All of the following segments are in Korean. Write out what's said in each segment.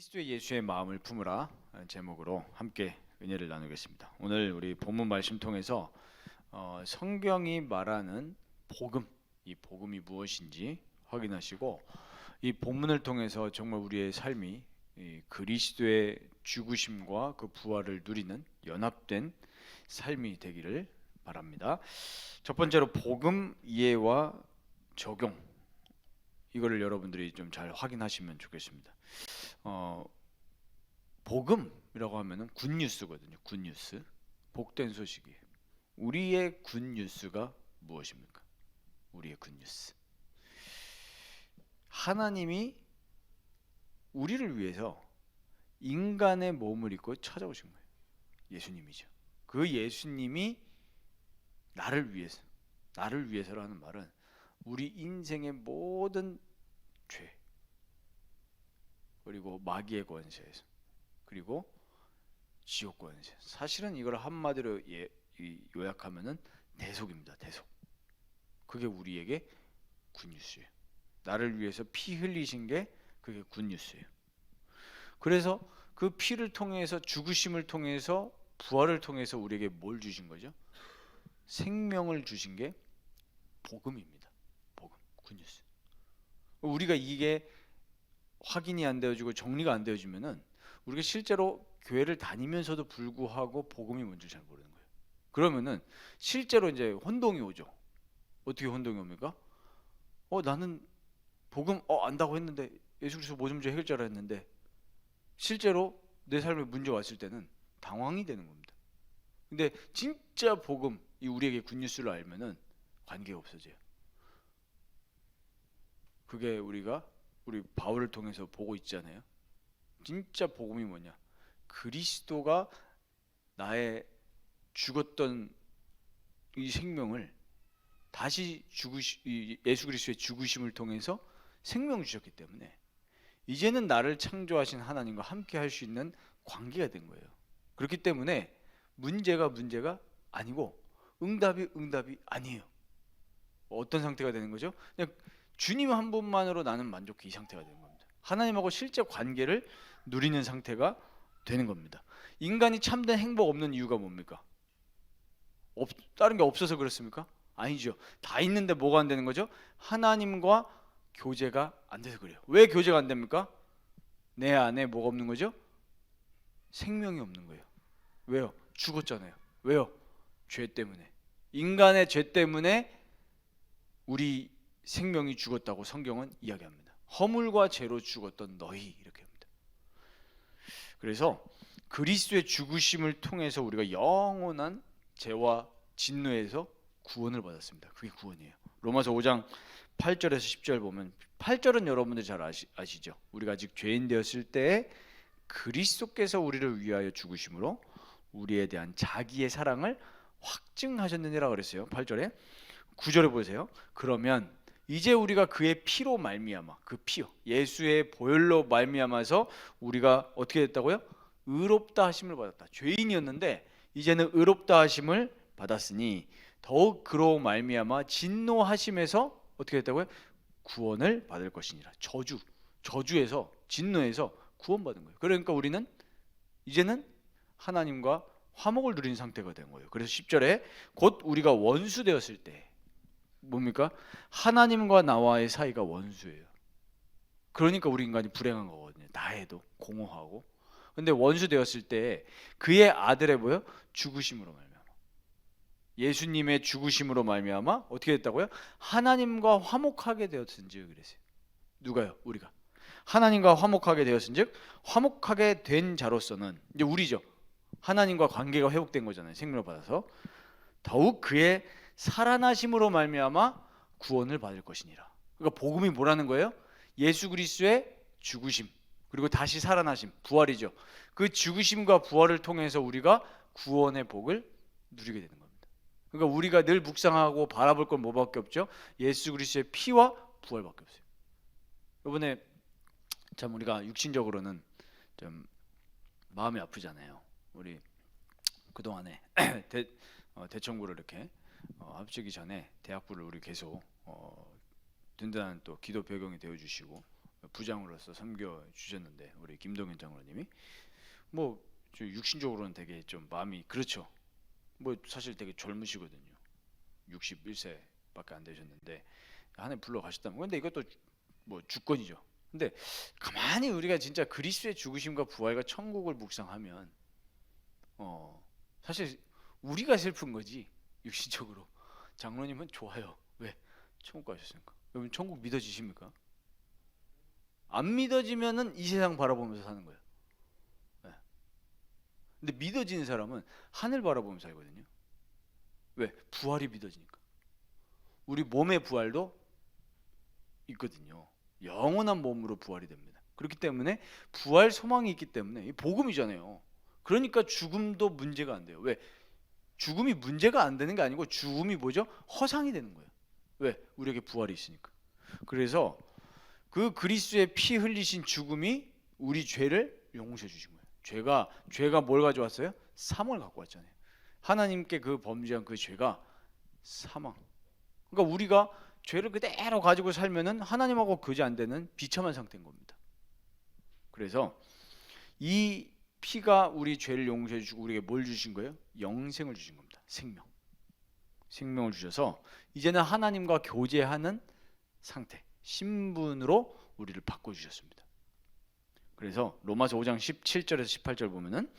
그리스도의 예수의 마음을 품으라 제목으로 함께 은혜를 나누겠습니다. 오늘 우리 본문 말씀 통해서 성경이 말하는 복음, 이 복음이 무엇인지 확인하시고 이 본문을 통해서 정말 우리의 삶이 이 그리스도의 죽으심과 그 부활을 누리는 연합된 삶이 되기를 바랍니다. 첫 번째로 복음 이해와 적용, 이거를 여러분들이 좀 잘 확인하시면 좋겠습니다. 복음이라고 하면은 굿뉴스거든요. 굿뉴스, 복된 소식이에요. 우리의 굿뉴스가 무엇입니까? 우리의 굿뉴스, 하나님이 우리를 위해서 인간의 몸을 입고 찾아오신 거예요. 예수님이죠. 그 예수님이 나를 위해서라는 말은 우리 인생의 모든 죄, 그리고 마귀의 권세에서, 그리고 지옥 권세, 사실은 이걸 한마디로 요약하면은 대속입니다. 대속. 그게 우리에게 굿뉴스예요. 나를 위해서 피 흘리신 게 그게 굿뉴스예요. 그래서 그 피를 통해서, 죽으심을 통해서, 부활을 통해서 우리에게 뭘 주신 거죠? 생명을 주신 게 복음입니다. 복음, 굿뉴스. 우리가 이게 확인이 안 되어지고 정리가 안 되어지면은 우리가 실제로 교회를 다니면서도 불구하고 복음이 뭔지 잘 모르는 거예요. 그러면은 실제로 이제 혼동이 오죠. 어떻게 혼동이 옵니까? 나는 복음 안다고 했는데, 예수 그리스도 모든 문제 해결자라 했는데, 실제로 내 삶에 문제 왔을 때는 당황이 되는 겁니다. 근데 진짜 복음, 이 우리에게 굿뉴스를 알면은 관계가 없어져요. 그게 우리 바울을 통해서 보고 있잖아요. 진짜 복음이 뭐냐? 그리스도가 나의 죽었던 이 생명을 다시 예수 그리스도의 죽으심을 통해서 생명을 주셨기 때문에 이제는 나를 창조하신 하나님과 함께 할 수 있는 관계가 된 거예요. 그렇기 때문에 문제가 아니고 응답이 아니에요. 어떤 상태가 되는 거죠? 그냥 주님 한 분만으로 나는 만족해, 이 상태가 되는 겁니다. 하나님하고 실제 관계를 누리는 상태가 되는 겁니다. 인간이 참된 행복 없는 이유가 뭡니까? 다른 게 없어서 그렇습니까? 아니죠. 다 있는데 뭐가 안 되는 거죠? 하나님과 교제가 안 돼서 그래요. 왜 교제가 안 됩니까? 내 안에 뭐가 없는 거죠? 생명이 없는 거예요. 왜요? 죽었잖아요. 왜요? 죄 때문에. 인간의 죄 때문에 우리 생명이 죽었다고 성경은 이야기합니다. 허물과 죄로 죽었던 너희, 이렇게 합니다. 그래서 그리스도의 죽으심을 통해서 우리가 영원한 죄와 진노에서 구원을 받았습니다. 그게 구원이에요. 로마서 5장 8절에서 10절 보면, 8절은 여러분들 잘 아시죠? 우리가 아직 죄인 되었을 때 그리스도께서 우리를 위하여 죽으심으로 우리에 대한 자기의 사랑을 확증하셨느니라 그랬어요. 8절에. 9절에 보세요. 그러면 이제 우리가 그의 피로 말미암아, 그 피요, 예수의 보혈로 말미암아서 우리가 어떻게 됐다고요? 의롭다 하심을 받았다. 죄인이었는데 이제는 의롭다 하심을 받았으니 더욱 그로 말미암아 진노하심에서 어떻게 됐다고요? 구원을 받을 것이니라. 저주에서, 진노에서 구원받은 거예요. 그러니까 우리는 이제는 하나님과 화목을 누린 상태가 된 거예요. 그래서 10절에 곧 우리가 원수 되었을 때, 뭡니까? 하나님과 나와의 사이가 원수예요. 그러니까 우리 인간이 불행한 거거든요. 다 해도 공허하고. 근데 원수 되었을 때 그의 아들의 뭐요? 죽으심으로 말미암아, 예수님의 죽으심으로 말미암아 어떻게 됐다고요? 하나님과 화목하게 되었은즉 그랬어요. 누가요? 우리가 하나님과 화목하게 되었은즉, 화목하게 된 자로서는 이제 우리죠. 하나님과 관계가 회복된 거잖아요. 생명을 받아서. 더욱 그의 살아나심으로 말미암아 구원을 받을 것이니라. 그러니까 복음이 뭐라는 거예요? 예수 그리스도의 죽으심, 그리고 다시 살아나심, 부활이죠. 그 죽으심과 부활을 통해서 우리가 구원의 복을 누리게 되는 겁니다. 그러니까 우리가 늘 묵상하고 바라볼 건 뭐밖에 없죠? 예수 그리스도의 피와 부활밖에 없어요. 이번에 참 우리가 육신적으로는 좀 마음이 아프잖아요. 우리 그동안에 대청구를 이렇게 합치기 전에 대학부를 우리 계속 든든한 또 기도 배경이 되어 주시고 부장으로서 섬겨 주셨는데 우리 김동현 장로님이 뭐 육신적으로는 되게 좀 마음이 그렇죠. 뭐 사실 되게 젊으시거든요. 61세밖에 안 되셨는데 하나님 불러 가셨다면 근데 이것도 뭐 주권이죠. 근데 가만히 우리가 진짜 그리스도의 죽으심과 부활과 천국을 묵상하면 사실 우리가 슬픈 거지 육신적으로. 장로님은 좋아요. 왜? 천국 가셨으니까. 여러분 천국 믿어지십니까? 안 믿어지면은 이 세상 바라보면서 사는 거예요. 네. 근데 믿어지는 사람은 하늘 바라보면서 살거든요. 왜? 부활이 믿어지니까. 우리 몸의 부활도 있거든요. 영원한 몸으로 부활이 됩니다. 그렇기 때문에 부활 소망이 있기 때문에 이 복음이잖아요. 그러니까 죽음도 문제가 안 돼요. 왜? 죽음이 문제가 안 되는 게 아니고 죽음이 뭐죠? 허상이 되는 거예요. 왜? 우리에게 부활이 있으니까. 그래서 그 그리스도의 피 흘리신 죽음이 우리 죄를 용서해 주신 거예요. 죄가 뭘 가져왔어요? 사망을 갖고 왔잖아요. 하나님께 그 범죄한 그 죄가 사망. 그러니까 우리가 죄를 그대로 가지고 살면은 하나님하고 교제 안 되는 비참한 상태인 겁니다. 그래서 이 피가 우리 죄를 용서해 주고 우리에게 뭘 주신 거예요? 영생을 주신 겁니다. 생명을 주셔서 이제는 하나님과 교제하는 상태, 신분으로 우리를 바꿔주셨습니다. 그래서 로마서 5장 17절에서 18절 보면은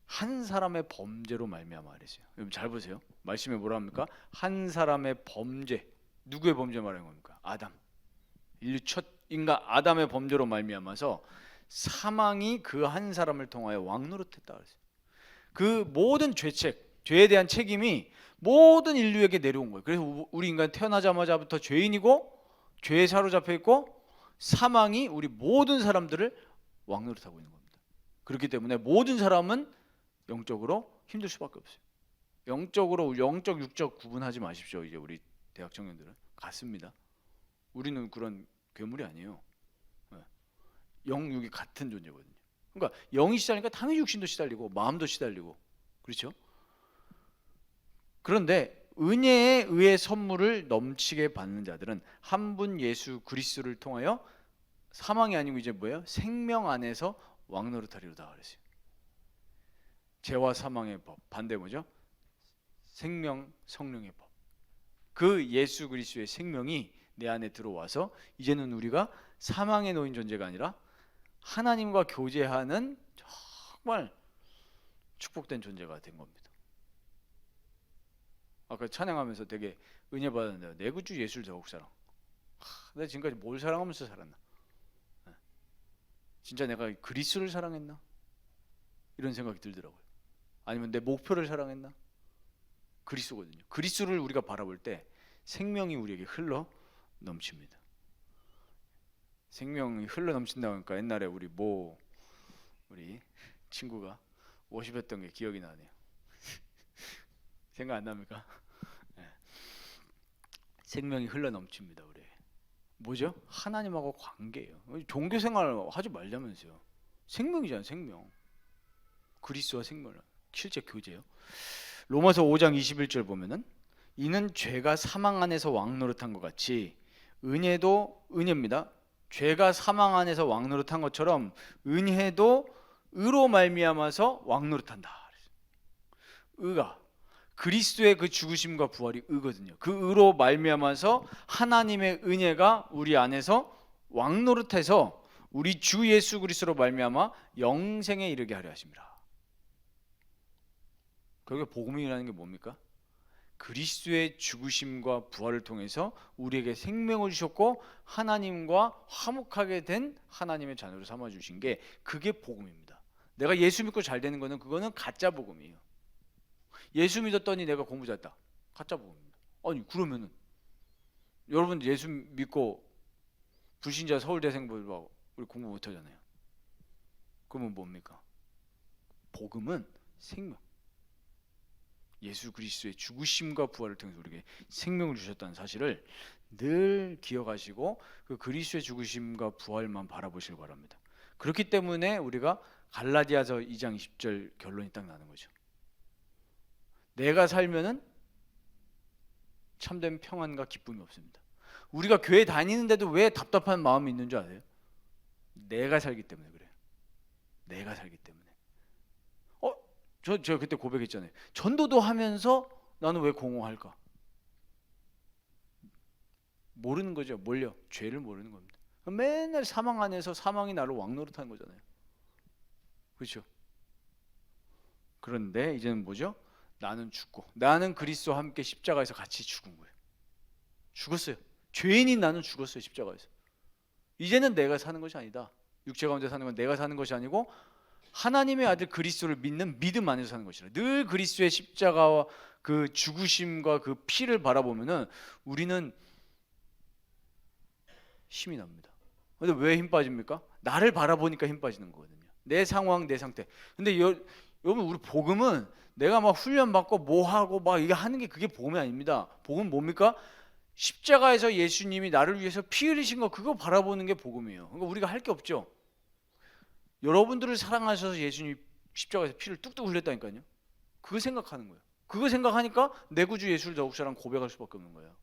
한 사람의 범죄로 말미암아 그랬어요. 여러분 잘 보세요. 말씀에 뭐라 합니까? 한 사람의 범죄. 누구의 범죄 말하는 겁니까? 아담. 인류 첫 인간 아담의 범죄로 말미암아서 사망이 그 한 사람을 통하여 왕노릇했다 그랬어요. 그 모든 죄책, 죄에 대한 책임이 모든 인류에게 내려온 거예요. 그래서 우리 인간 태어나자마자부터 죄인이고 죄에 사로잡혀 있고 사망이 우리 모든 사람들을 왕노릇하고 있는 겁니다. 그렇기 때문에 모든 사람은 영적으로 힘들 수밖에 없어요. 영적으로 영적 육적 구분하지 마십시오. 이제 우리 대학 청년들은 같습니다. 우리는 그런 괴물이 아니에요. 영육이 같은 존재거든요. 그러니까 영이 시달리니까 당연히 육신도 시달리고 마음도 시달리고 그렇죠? 그런데 은혜에 의해 선물을 넘치게 받는 자들은 한 분 예수 그리스도를 통하여 사망이 아니고 이제 뭐예요? 생명 안에서 왕노릇하리로다 그랬어요. 죄와 사망의 법 반대 뭐죠? 생명 성령의 법. 그 예수 그리스도의 생명이 내 안에 들어와서 이제는 우리가 사망에 놓인 존재가 아니라 하나님과 교제하는 정말 축복된 존재가 된 겁니다. 아까 찬양하면서 되게 은혜 받았는데 내 구주 예수를 더욱 사랑. 내가 지금까지 뭘 사랑하면서 살았나? 진짜 내가 그리스도를 사랑했나? 이런 생각이 들더라고요. 아니면 내 목표를 사랑했나? 그리스도거든요. 그리스도를 우리가 바라볼 때 생명이 우리에게 흘러 넘칩니다. 생명이 흘러 넘친다고 하니까 옛날에 우리 친구가 워십했던 게 기억이 나네요. 생각 안 납니까? 네. 생명이 흘러 넘칩니다. 우리 뭐죠? 하나님하고 관계예요. 종교 생활 하지 말자면서요. 생명이잖아요. 생명. 그리스도와 생명 실제 교제요. 로마서 5장 21절 보면은 이는 죄가 사망 안에서 왕노릇한 것 같이 은혜도 은혜입니다. 죄가 사망 안에서 왕노릇한 것처럼 은혜도 의로 말미암아서 왕노릇한다. 의가 그리스도의 그 죽으심과 부활이 의거든요. 그 의로 말미암아서 하나님의 은혜가 우리 안에서 왕노릇해서 우리 주 예수 그리스도로 말미암아 영생에 이르게 하려 하십니다. 그게 복음이라는 게 뭡니까? 그리스도의 죽으심과 부활을 통해서 우리에게 생명을 주셨고 하나님과 화목하게 된 하나님의 자녀로 삼아 주신 게 그게 복음입니다. 내가 예수 믿고 잘 되는 거는 그거는 가짜 복음이에요. 예수 믿었더니 내가 공부 잘했다. 가짜 복음입니다. 아니 그러면은 여러분 예수 믿고 불신자 서울대생들하고 우리 공부 못 하잖아요. 그러면 뭡니까? 복음은 생명. 예수 그리스도의 죽으심과 부활을 통해서 우리에게 생명을 주셨다는 사실을 늘 기억하시고 그 그리스도의 죽으심과 부활만 바라보시길 바랍니다. 그렇기 때문에 우리가 갈라디아서 2장 20절 결론이 딱 나는 거죠. 내가 살면은 참된 평안과 기쁨이 없습니다. 우리가 교회 다니는데도 왜 답답한 마음이 있는 줄 아세요? 내가 살기 때문에 그래요. 내가 살기 때문에. 저 그때 고백했잖아요. 전도도 하면서 나는 왜 공허할까? 모르는 거죠. 뭘요? 죄를 모르는 겁니다. 맨날 사망 안에서 사망이 나를 왕노릇하는 거잖아요. 그렇죠? 그런데 이제는 뭐죠? 나는 죽고 나는 그리스도와 함께 십자가에서 같이 죽은 거예요. 죽었어요. 죄인인 나는 죽었어요. 십자가에서. 이제는 내가 사는 것이 아니다. 육체 가운데 사는 건 내가 사는 것이 아니고 하나님의 아들 그리스도를 믿는 믿음 안에서 사는 것이라. 늘 그리스도의 십자가와 그 죽으심과 그 피를 바라보면은 우리는 힘이 납니다. 근데 왜 힘 빠집니까? 나를 바라보니까 힘 빠지는 거거든요. 내 상황, 내 상태. 근데 여러분 우리 복음은 내가 막 훈련 받고 뭐 하고 막 이게 하는 게 그게 복음이 아닙니다. 복음은 뭡니까? 십자가에서 예수님이 나를 위해서 피 흘리신 거 그거 바라보는 게 복음이에요. 그러니까 우리가 할 게 없죠. 여러분들을 사랑하셔서 예수님이 십자가에서 피를 뚝뚝 흘렸다니까요. 그거 생각하는 거예요. 그거 생각하니까 내 구주 예수를 더욱사랑 고백할 수밖에 없는 거예요.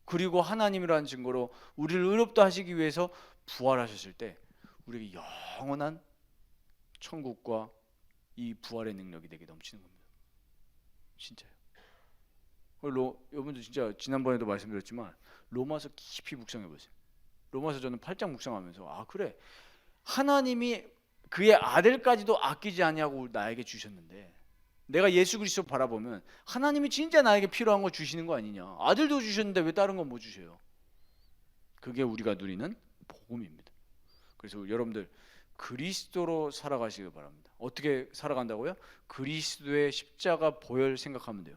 그리고 하나님이라는 증거로 우리를 의롭다 하시기 위해서 부활하셨을 때 우리에게 영원한 천국과 이 부활의 능력이 내게 넘치는 겁니다. 진짜요. 여러분들 진짜 지난번에도 말씀드렸지만 로마서 깊이 묵상해 보세요. 로마서 저는 8장 묵상하면서 그래 하나님이 그의 아들까지도 아끼지 아니하고 나에게 주셨는데 내가 예수 그리스도 바라보면 하나님이 진짜 나에게 필요한 거 주시는 거 아니냐. 아들도 주셨는데 왜 다른 건 못 주세요? 그게 우리가 누리는 복음입니다. 그래서 여러분들 그리스도로 살아가시길 바랍니다. 어떻게 살아간다고요? 그리스도의 십자가 보혈 생각하면 돼요.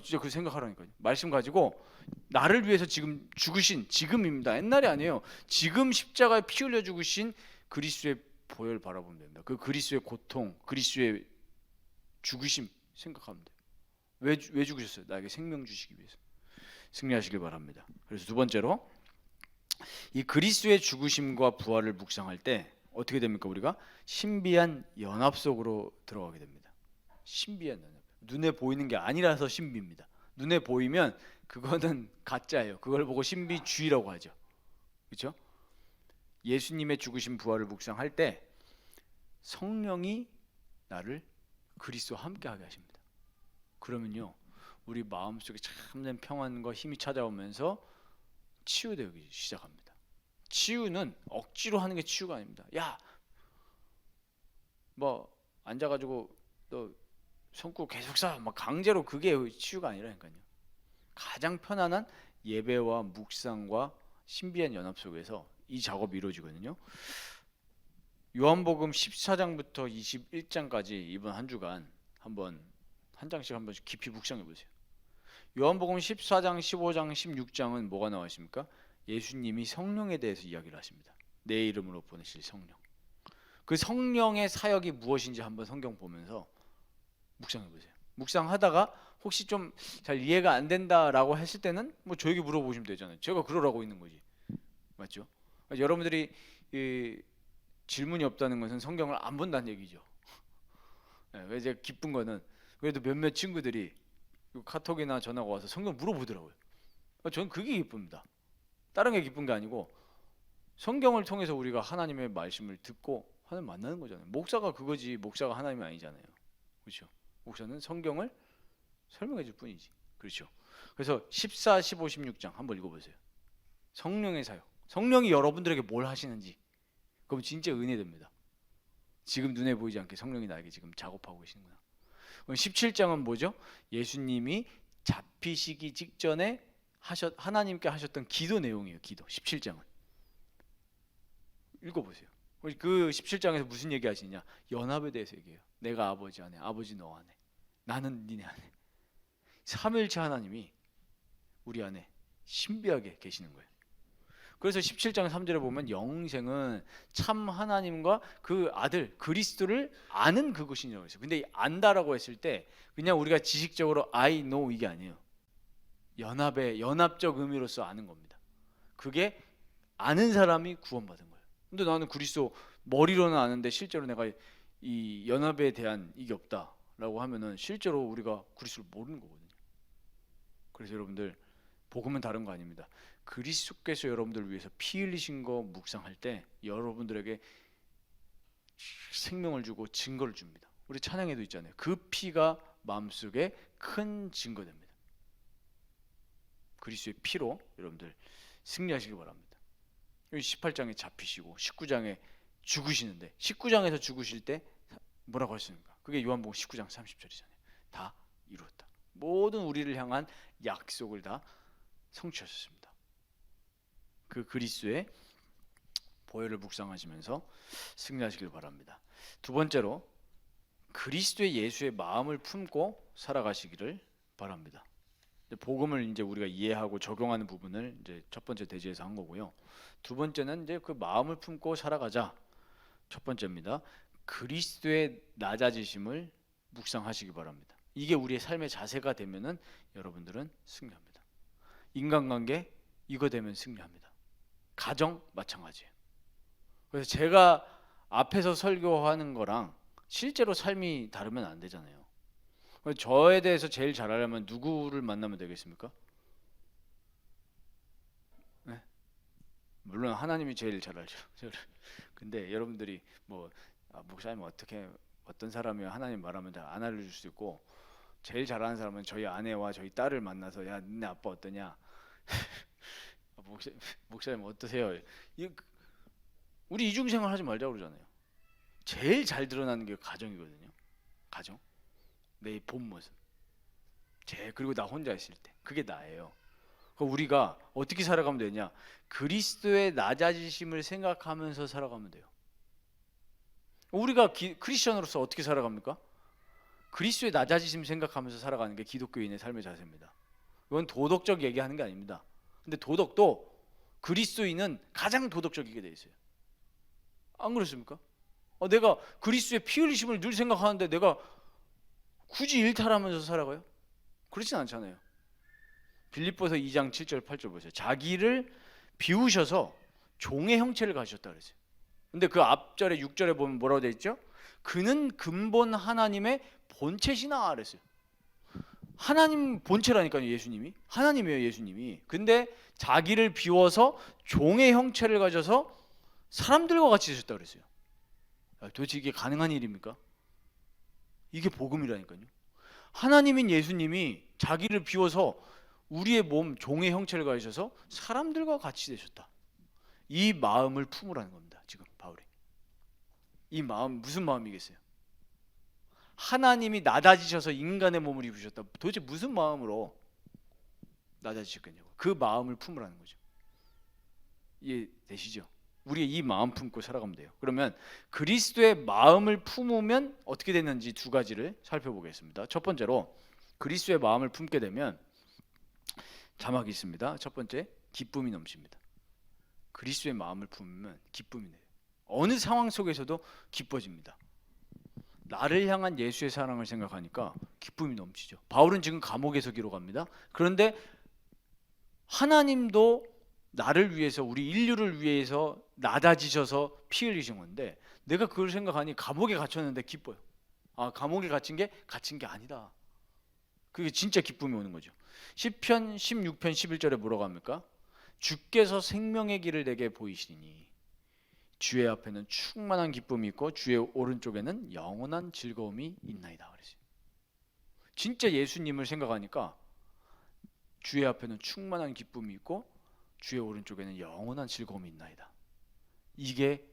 진짜 그 생각하라니까요. 말씀 가지고 나를 위해서 지금 죽으신 지금입니다. 옛날이 아니에요. 지금 십자가에 피 흘려 죽으신 그리스도의 보혈 바라보면 됩니다. 그 그리스도의 고통, 그리스도의 죽으심 생각하면 돼요. 왜 죽으셨어요? 나에게 생명 주시기 위해서. 승리하시길 바랍니다. 그래서 두 번째로 이 그리스도의 죽으심과 부활을 묵상할 때 어떻게 됩니까? 우리가 신비한 연합 속으로 들어가게 됩니다. 신비한 연합. 눈에 보이는 게 아니라서 신비입니다. 눈에 보이면 그거는 가짜예요. 그걸 보고 신비주의라고 하죠. 그렇죠? 예수님의 죽으심 부활을 묵상할 때 성령이 나를 그리스도와 함께하게 하십니다. 그러면요 우리 마음속에 참된 평안과 힘이 찾아오면서 치유되기 시작합니다. 치유는 억지로 하는 게 치유가 아닙니다. 야, 뭐 앉아가지고 너 손톱 계속 쏴, 막 강제로 그게 치유가 아니라니까요. 가장 편안한 예배와 묵상과 신비한 연합 속에서 이 작업이 이루어지거든요. 요한복음 14장부터 21장까지 이번 한 주간 한번 한 장씩 한 번씩 깊이 묵상해 보세요. 요한복음 14장, 15장, 16장은 뭐가 나와 있습니까? 예수님이 성령에 대해서 이야기를 하십니다. 내 이름으로 보내실 성령. 그 성령의 사역이 무엇인지 한번 성경 보면서 묵상해 보세요. 묵상하다가 혹시 좀 잘 이해가 안 된다라고 했을 때는 뭐 저에게 물어보시면 되잖아요. 제가 그러라고 있는 거지. 맞죠? 그러니까 여러분들이 질문이 없다는 것은 성경을 안 본다는 얘기죠. 네, 이제 기쁜 거는 그래도 몇몇 친구들이 카톡이나 전화가 와서 성경 물어보더라고요. 저는 그게 기쁩니다. 다른 게 기쁜 게 아니고 성경을 통해서 우리가 하나님의 말씀을 듣고 하나님 만나는 거잖아요. 목사가 그거지 목사가 하나님이 아니잖아요. 그렇죠? 목사는 성경을 설명해 줄 뿐이지. 그렇죠? 그래서 14, 15, 16장 한번 읽어보세요. 성령의 사역. 성령이 여러분들에게 뭘 하시는지 그럼 진짜 은혜됩니다. 지금 눈에 보이지 않게 성령이 나에게 지금 작업하고 계시는구나. 17장은 뭐죠? 예수님이 잡히시기 직전에 하나님께 하셨던 기도 내용이에요. 기도. 17장은 읽어보세요. 그 17장에서 무슨 얘기 하시냐? 연합에 대해서 얘기해요. 내가 아버지 안에, 아버지 너 안에, 나는 니네 안에. 삼일체 하나님이 우리 안에 신비하게 계시는 거예요. 그래서 17장 3절에 보면 영생은 참 하나님과 그 아들 그리스도를 아는 그것이라고 했어요. 근데 안다라고 했을 때 그냥 우리가 지식적으로 I know 이게 아니에요. 연합적 의미로서 아는 겁니다. 그게 아는 사람이 구원받은 거예요. 근데 나는 그리스도 머리로는 아는데 실제로 내가 이 연합에 대한 이게 없다라고 하면은 실제로 우리가 그리스도를 모르는 거거든요. 그래서 여러분들 복음은 다른 거 아닙니다. 그리스도께서 여러분들을 위해서 피 흘리신 거 묵상할 때 여러분들에게 생명을 주고 증거를 줍니다. 우리 찬양에도 있잖아요. 그 피가 마음속에 큰 증거됩니다. 그리스도의 피로 여러분들 승리하시기 바랍니다. 18장에 잡히시고 19장에 죽으시는데 19장에서 죽으실 때 뭐라고 하셨습니까? 그게 요한복음 19장 30절이잖아요. 다 이루었다. 모든 우리를 향한 약속을 다 성취하셨습니다. 그 그리스도의 보혈을 묵상하시면서 승리하시길 바랍니다. 두 번째로 그리스도의 예수의 마음을 품고 살아가시기를 바랍니다. 복음을 이제 우리가 이해하고 적용하는 부분을 이제 첫 번째 대지에서 한 거고요. 두 번째는 이제 그 마음을 품고 살아가자. 첫 번째입니다. 그리스도의 낮아지심을 묵상하시기 바랍니다. 이게 우리의 삶의 자세가 되면은 여러분들은 승리합니다. 인간관계 이거 되면 승리합니다. 가정 마찬가지예요. 그래서 제가 앞에서 설교하는 거랑 실제로 삶이 다르면 안 되잖아요. 저에 대해서 제일 잘 알려면 누구를 만나면 되겠습니까? 네? 물론 하나님이 제일 잘 알죠. 근데 여러분들이 뭐 목사님 어떤 사람이 하나님 말하면 잘 안 알려줄 수 있고 제일 잘하는 사람은 저희 아내와 저희 딸을 만나서 야 니네 아빠 어떠냐? 목사님 어떠세요? 우리 이중생활 하지 말자고 그러잖아요. 제일 잘 드러나는 게 가정이거든요. 가정. 내 본 모습. 그리고 나 혼자 있을 때. 그게 나예요. 우리가 어떻게 살아가면 되냐? 그리스도의 낮아지심을 생각하면서 살아가면 돼요. 우리가 크리스천으로서 어떻게 살아갑니까? 그리스도의 낮아지심 생각하면서 살아가는 게 기독교인의 삶의 자세입니다. 이건 도덕적 얘기하는 게 아닙니다. 근데 도덕도 그리스도인은 가장 도덕적이게 돼 있어요. 안 그렇습니까? 내가 그리스도의 피 흘리심을 늘 생각하는데 내가 굳이 일탈하면서 살아가요? 그렇진 않잖아요. 빌립보서 2장 7절 8절 보세요. 자기를 비우셔서 종의 형체를 가지셨다 그랬어요. 근데 그 앞절에 6절에 보면 뭐라고 돼 있죠? 그는 근본 하나님의 본체시나 그랬어요. 하나님 본체라니까요. 예수님이 하나님이에요. 예수님이. 근데 자기를 비워서 종의 형체를 가져서 사람들과 같이 되셨다 그랬어요. 도대체 이게 가능한 일입니까? 이게 복음이라니까요. 하나님인 예수님이 자기를 비워서 우리의 몸 종의 형체를 가지셔서 사람들과 같이 되셨다. 이 마음을 품으라는 겁니다. 지금 바울이. 이 마음 무슨 마음이겠어요? 하나님이 낮아지셔서 인간의 몸을 입으셨다. 도대체 무슨 마음으로 낮아지셨겠냐고. 그 마음을 품으라는 거죠. 이해되시죠? 우리의 이 마음 품고 살아가면 돼요. 그러면 그리스도의 마음을 품으면 어떻게 되는지 두 가지를 살펴보겠습니다. 첫 번째로 그리스도의 마음을 품게 되면 자막이 있습니다. 첫 번째, 기쁨이 넘칩니다. 그리스도의 마음을 품으면 기쁨이 돼요. 어느 상황 속에서도 기뻐집니다. 나를 향한 예수의 사랑을 생각하니까 기쁨이 넘치죠. 바울은 지금 감옥에서 기록합니다. 그런데 하나님도 나를 위해서, 우리 인류를 위해서 낮아지셔서 피 흘리신 건데 내가 그걸 생각하니 감옥에 갇혔는데 기뻐요. 감옥에 갇힌 게 아니다. 그게 진짜 기쁨이 오는 거죠. 시편 16편 11절에 뭐라고 합니까? 주께서 생명의 길을 내게 보이시니 주의 앞에는 충만한 기쁨이 있고 주의 오른쪽에는 영원한 즐거움이 있나이다. 그랬어요. 진짜 예수님을 생각하니까 주의 앞에는 충만한 기쁨이 있고 주의 오른쪽에는 영원한 즐거움이 있나이다. 이게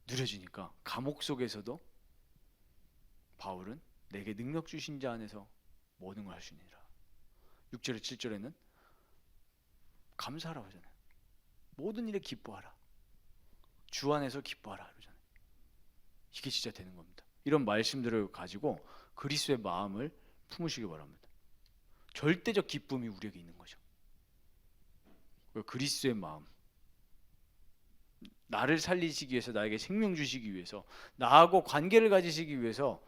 누려지니까 감옥 속에서도 바울은 내게 능력 주신 자 안에서 모든 걸 할 수 있느니라. 6절에 7절에는 감사하라 하잖아요. 모든 일에 기뻐하라. 주 안에서 기뻐하라 그러잖아요. 이게 진짜 되는 겁니다. 이런 말씀들을 가지고 그리스도의 마음을 품으시기 바랍니다. 절대적 기쁨이 우리에게 있는 거죠. 그리스도의 마음, 나를 살리시기 위해서, 나에게 생명 주시기 위해서, 나하고 관계를 가지시기 위해서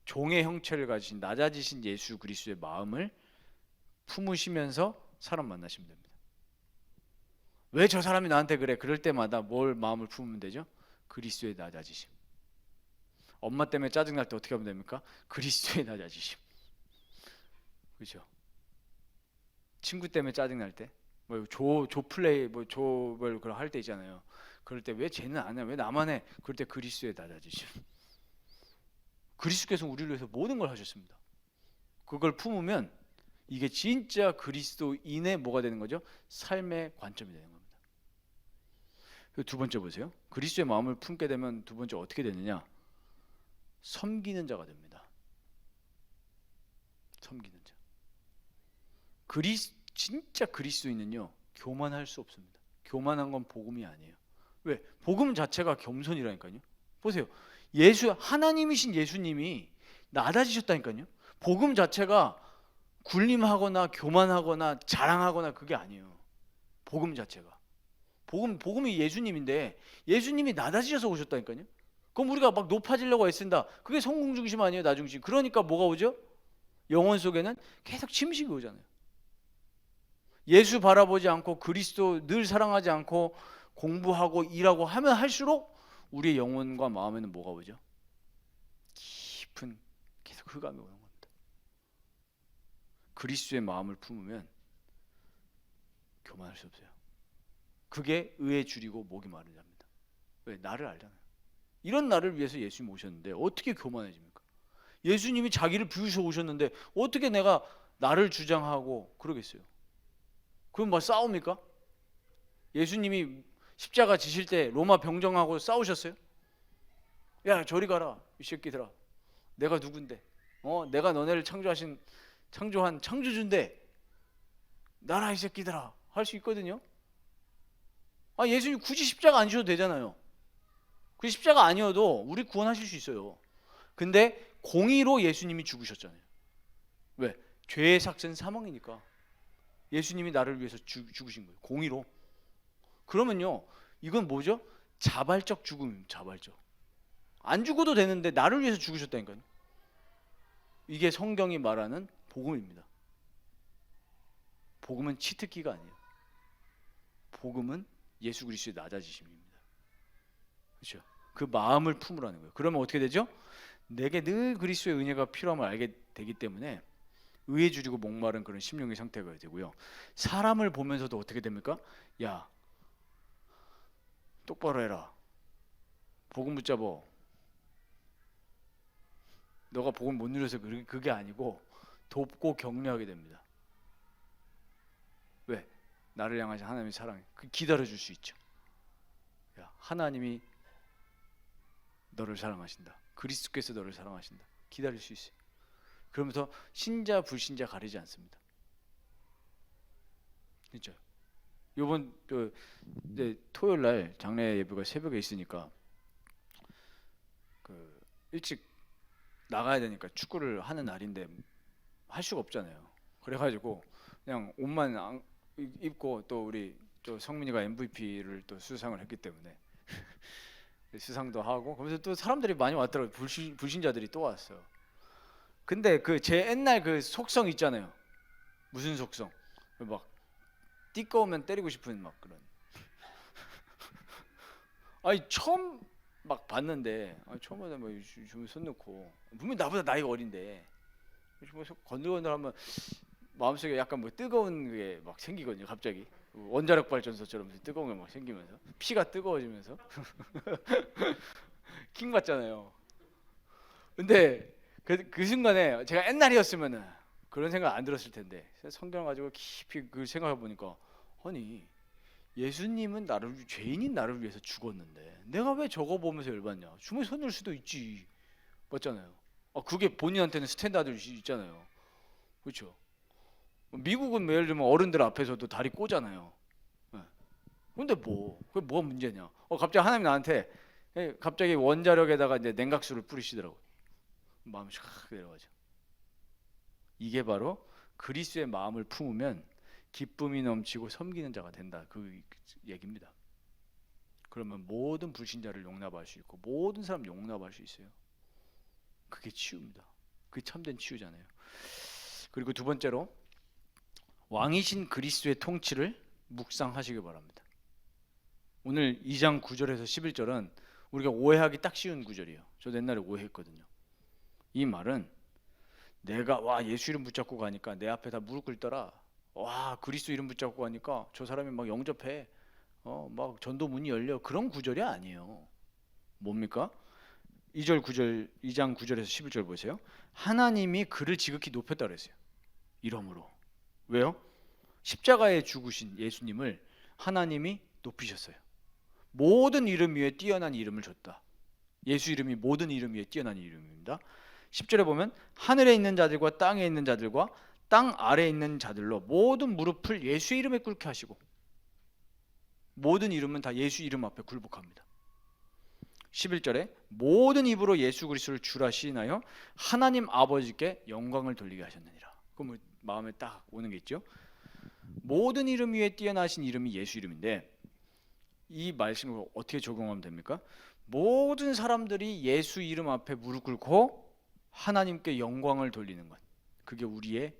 종의 형체를 가지신 낮아지신 예수 그리스도의 마음을 품으시면서 사람 만나시면 됩니다. 왜 저 사람이 나한테 그래? 그럴 때마다 뭘 마음을 품으면 되죠? 그리스도의 낮아지심. 엄마 때문에 짜증날 때 어떻게 하면 됩니까? 그리스도의 낮아지심. 그렇죠? 친구 때문에 짜증날 때 뭐 조플레이 뭐 조별 그걸 할 때 있잖아요. 그럴 때 왜 쟤는 안 해? 왜 나만 해? 그럴 때 그리스도에 낮아지죠. 그리스도께서 우리를 위해서 모든 걸 하셨습니다. 그걸 품으면 이게 진짜 그리스도인의 뭐가 되는 거죠? 삶의 관점이 되는 겁니다. 두 번째 보세요. 그리스도의 마음을 품게 되면 두 번째 어떻게 되느냐? 섬기는 자가 됩니다. 섬기는 자. 진짜 그리스도인은요 교만할 수 없습니다. 교만한 건 복음이 아니에요. 왜? 복음 자체가 겸손이라니까요. 보세요. 하나님이신 예수님이 낮아지셨다니까요. 복음 자체가 군림하거나 교만하거나 자랑하거나 그게 아니에요. 복음 자체가. 복음이 예수님인데 예수님이 낮아지셔서 오셨다니까요. 그럼 우리가 막 높아지려고 애쓴다. 그게 성공 중심 아니에요, 나 중심. 그러니까 뭐가 오죠? 영혼 속에는 계속 침식이 오잖아요. 예수 바라보지 않고 그리스도 늘 사랑하지 않고 공부하고 일하고 하면 할수록 우리의 영혼과 마음에는 뭐가 오죠? 깊은 계속 흑암이 오는 겁니다. 그리스도의 마음을 품으면 교만할 수 없어요. 그게 의에 줄이고 목이 마른 자입니다. 왜? 나를 알잖아요. 이런 나를 위해서 예수님 오셨는데 어떻게 교만해집니까? 예수님이 자기를 비우셔 오셨는데 어떻게 내가 나를 주장하고 그러겠어요? 그럼 뭐 싸웁니까? 예수님이 십자가 지실 때 로마 병정하고 싸우셨어요? 야 저리 가라 이 새끼들아, 내가 누군데? 내가 너네를 창조한 창조주인데 나라 이 새끼들아 할 수 있거든요. 예수님 굳이 십자가 안 지셔도 되잖아요. 그 십자가 아니어도 우리 구원하실 수 있어요. 근데 공의로 예수님이 죽으셨잖아요. 왜? 죄의 삭은 사망이니까 예수님이 나를 위해서 죽으신 거예요. 공의로. 그러면요 이건 뭐죠? 자발적 죽음. 자발적. 안 죽어도 되는데 나를 위해서 죽으셨다니까요. 이게 성경이 말하는 복음입니다. 복음은 치트키가 아니에요. 복음은 예수 그리스도의 낮아지심입니다. 그렇죠? 그 마음을 품으라는 거예요. 그러면 어떻게 되죠? 내게 늘 그리스도의 은혜가 필요함을 알게 되기 때문에 의에 줄이고 목마른 그런 심령의 상태가 되고요. 사람을 보면서도 어떻게 됩니까? 야 똑바로 해라. 복음 붙잡어. 너가 복음 못 누려서 그게 아니고 돕고 격려하게 됩니다. 왜? 나를 향하신 하나님의 사랑이 기다려줄 수 있죠. 야, 하나님이 너를 사랑하신다. 그리스도께서 너를 사랑하신다. 기다릴 수 있어요. 그러면서 신자 불신자 가리지 않습니다. 그렇죠? 이번 토요일 날 장례 예배가 새벽에 있으니까 일찍 나가야 되니까 축구를 하는 날인데 할 수가 없잖아요. 그래가지고 그냥 옷만 입고 또 우리 또 성민이가 MVP를 또 수상을 했기 때문에 수상도 하고 그러면서 또 사람들이 많이 왔더라고요. 불신자들이 또 왔어요. 근데 제 옛날 그 속성 있잖아요. 무슨 속성? 막 띠꺼우면 때리고 싶은 막 그런. 처음 막 봤는데 처음에 뭐 좀 손 놓고 분명 나보다 나이가 어린데 뭐 건들건들하면 마음속에 약간 뭐 뜨거운 게 막 생기거든요. 갑자기 원자력 발전소처럼 뜨거운 게 막 생기면서 피가 뜨거워지면서 킹 받잖아요. 근데 그 순간에 제가 옛날이었으면은 그런 생각 안 들었을 텐데 성경 가지고 깊이 그 생각해 보니까 아니 예수님은 죄인인 나를 위해서 죽었는데 내가 왜 저거 보면서 열받냐? 주머니 손 넣을 수도 있지, 맞잖아요. 그게 본인한테는 스탠다드 있잖아요, 그렇죠? 미국은 예를 들면 어른들 앞에서도 다리 꼬잖아요. 근데 그게 뭐가 문제냐? 갑자기 하나님 나한테 갑자기 원자력에다가 이제 냉각수를 뿌리시더라고요. 마음이 샥 내려가죠. 이게 바로 그리스도의 마음을 품으면 기쁨이 넘치고 섬기는 자가 된다, 그 얘기입니다. 그러면 모든 불신자를 용납할 수 있고 모든 사람 용납할 수 있어요. 그게 치유입니다. 그게 참된 치유잖아요. 그리고 두 번째로 왕이신 그리스도의 통치를 묵상하시기 바랍니다. 오늘 2장 9절에서 11절은 우리가 오해하기 딱 쉬운 구절이에요. 저도 옛날에 오해했거든요. 이 말은 내가 예수 이름 붙잡고 가니까 내 앞에 다 무릎 꿇더라. 와, 그리스도 이름 붙잡고 가니까 저 사람이 막 영접해. 막 전도 문이 열려. 그런 구절이 아니에요. 뭡니까? 2절 9절 2장 9절에서 11절 보세요. 하나님이 그를 지극히 높였다 그랬어요. 이름으로. 왜요? 십자가에 죽으신 예수님을 하나님이 높이셨어요. 모든 이름 위에 뛰어난 이름을 줬다. 예수 이름이 모든 이름 위에 뛰어난 이름입니다. 10절에 보면 하늘에 있는 자들과 땅에 있는 자들과 땅 아래에 있는 자들로 모든 무릎을 예수 이름에 꿇게 하시고, 모든 이름은 다 예수 이름 앞에 굴복합니다. 11절에 모든 입으로 예수 그리스도를 주라 시인하여 하나님 아버지께 영광을 돌리게 하셨느니라. 그럼 마음에 딱 오는 게 있죠. 모든 이름 위에 뛰어나신 이름이 예수 이름인데, 이 말씀을 어떻게 적용하면 됩니까? 모든 사람들이 예수 이름 앞에 무릎 꿇고 하나님께 영광을 돌리는 것, 그게 우리의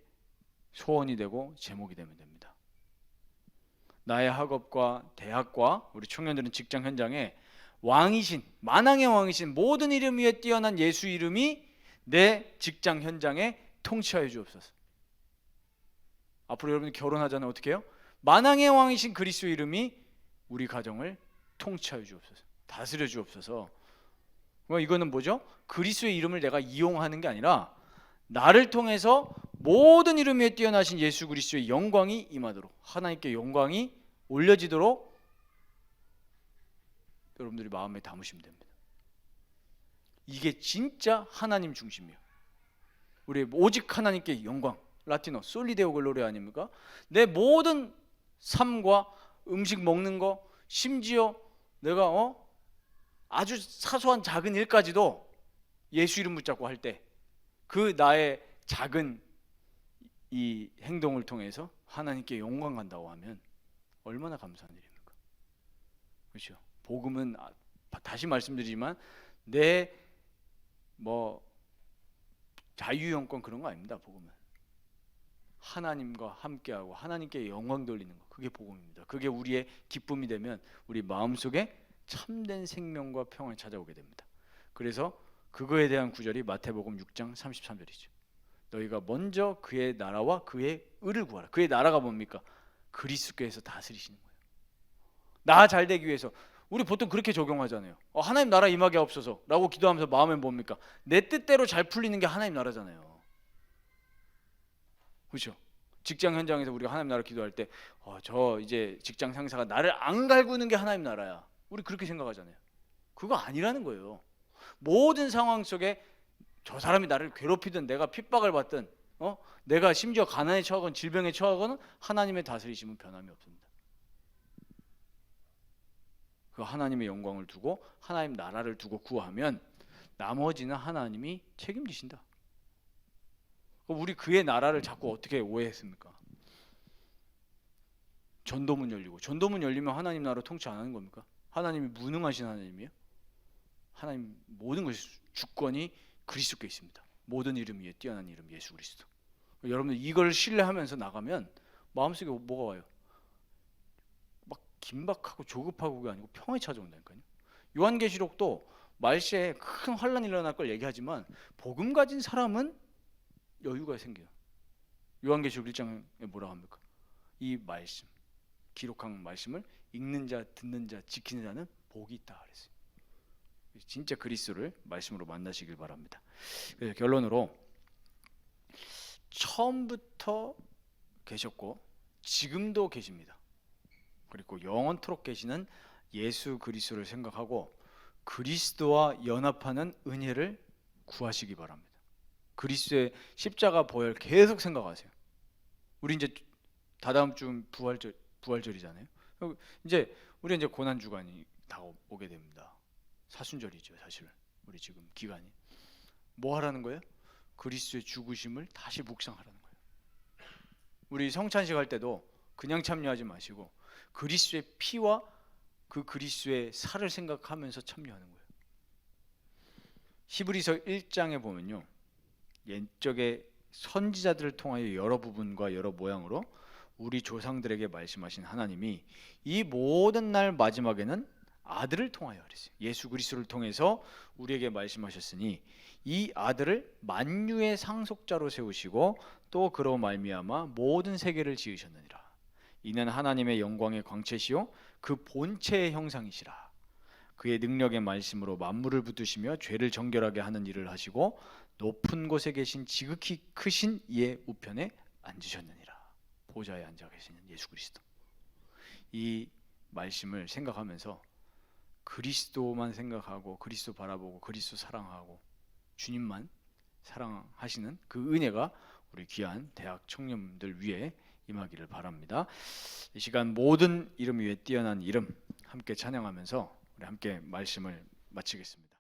소원이 되고 제목이 되면 됩니다. 나의 학업과 대학과 우리 청년들은 직장 현장에 왕이신, 만왕의 왕이신 모든 이름 위에 뛰어난 예수 이름이 내 직장 현장에 통치하여 주옵소서. 앞으로 여러분이 결혼하잖아요. 어떻게 해요? 만왕의 왕이신 그리스도 이름이 우리 가정을 통치하여 주옵소서, 다스려 주옵소서. 이거는 뭐죠? 그리스도의 이름을 내가 이용하는 게 아니라 나를 통해서 모든 이름 위에 뛰어나신 예수 그리스도의 영광이 임하도록, 하나님께 영광이 올려지도록 여러분들이 마음에 담으시면 됩니다. 이게 진짜 하나님 중심이에요. 우리 오직 하나님께 영광, 라틴어 솔리데오 글로리 아닙니까? 내 모든 삶과 음식 먹는 거, 심지어 내가 아주 사소한 작은 일까지도 예수 이름 붙잡고 할 때 그 나의 작은 이 행동을 통해서 하나님께 영광 간다고 하면 얼마나 감사한 일입니까? 그렇죠? 복음은 다시 말씀드리지만 내 자유영권 그런 거 아닙니다. 복음은 하나님과 함께하고 하나님께 영광 돌리는 거, 그게 복음입니다. 그게 우리의 기쁨이 되면 우리 마음속에 참된 생명과 평안이 찾아오게 됩니다. 그래서 그거에 대한 구절이 마태복음 6장 33절이죠. 너희가 먼저 그의 나라와 그의 의를 구하라. 그의 나라가 뭡니까? 그리스도께서 다스리시는 거예요. 나 잘 되기 위해서. 우리 보통 그렇게 적용하잖아요. 하나님 나라 임하게 하옵소서 라고 기도하면서 마음에 뭡니까? 내 뜻대로 잘 풀리는 게 하나님 나라잖아요. 그렇죠? 직장 현장에서 우리가 하나님 나라 기도할 때 저 이제 직장 상사가 나를 안 갈구는 게 하나님 나라야, 우리 그렇게 생각하잖아요. 그거 아니라는 거예요. 모든 상황 속에 저 사람이 나를 괴롭히든 내가 핍박을 받든 내가 심지어 가난에 처하건 질병에 처하건 하나님의 다스리심은 변함이 없습니다. 그 하나님의 영광을 두고 하나님 나라를 두고 구하면 나머지는 하나님이 책임지신다. 우리 그의 나라를 자꾸 어떻게 오해했습니까? 전도문 열리고, 전도문 열리면 하나님 나라 통치 안 하는 겁니까? 하나님이 무능하신 하나님이에요? 하나님 모든 것이 주권이 그리스도께 있습니다. 모든 이름 위에 뛰어난 이름 예수 그리스도. 여러분 이걸 신뢰하면서 나가면 마음속에 뭐가 와요? 막 긴박하고 조급하고가 아니고 평안이 찾아온다니까요. 요한계시록도 말세에 큰 환란이 일어날 걸 얘기하지만 복음 가진 사람은 여유가 생겨요. 요한계시록 1장에 뭐라고 합니까? 이 말씀, 기록한 말씀을 읽는 자, 듣는 자, 지키는 자는 복이 있다 그랬어요. 진짜 그리스도를 말씀으로 만나시길 바랍니다. 그래서 결론으로 처음부터 계셨고 지금도 계십니다. 그리고 영원토록 계시는 예수 그리스도를 생각하고 그리스도와 연합하는 은혜를 구하시기 바랍니다. 그리스도의 십자가 보혈 계속 생각하세요. 우리 이제 다다음 주 부활절이잖아요. 이제 우리 이제 고난 주간이 다오게 됩니다. 사순절이죠, 사실. 우리 지금 기간이 뭐 하라는 거예요? 그리스도의 죽으심을 다시 묵상하라는 거예요. 우리 성찬식 할 때도 그냥 참여하지 마시고 그리스도의 피와 그 그리스도의 살을 생각하면서 참여하는 거예요. 히브리서 1장에 보면요, 옛적의 선지자들을 통하여 여러 부분과 여러 모양으로 우리 조상들에게 말씀하신 하나님이 이 모든 날 마지막에는 아들을 통하여 그랬어요. 예수 그리스도를 통해서 우리에게 말씀하셨으니 이 아들을 만유의 상속자로 세우시고 또 그로 말미암아 모든 세계를 지으셨느니라. 이는 하나님의 영광의 광채시요 그 본체의 형상이시라. 그의 능력의 말씀으로 만물을 붙드시며 죄를 정결하게 하는 일을 하시고 높은 곳에 계신 지극히 크신 이의 우편에 앉으셨느니라. 보좌에 앉아 계시는 예수 그리스도. 이 말씀을 생각하면서 그리스도만 생각하고 그리스도 바라보고 그리스도 사랑하고 주님만 사랑하시는 그 은혜가 우리 귀한 대학 청년들 위해 임하기를 바랍니다. 이 시간 모든 이름 위에 뛰어난 이름 함께 찬양하면서 우리 함께 말씀을 마치겠습니다.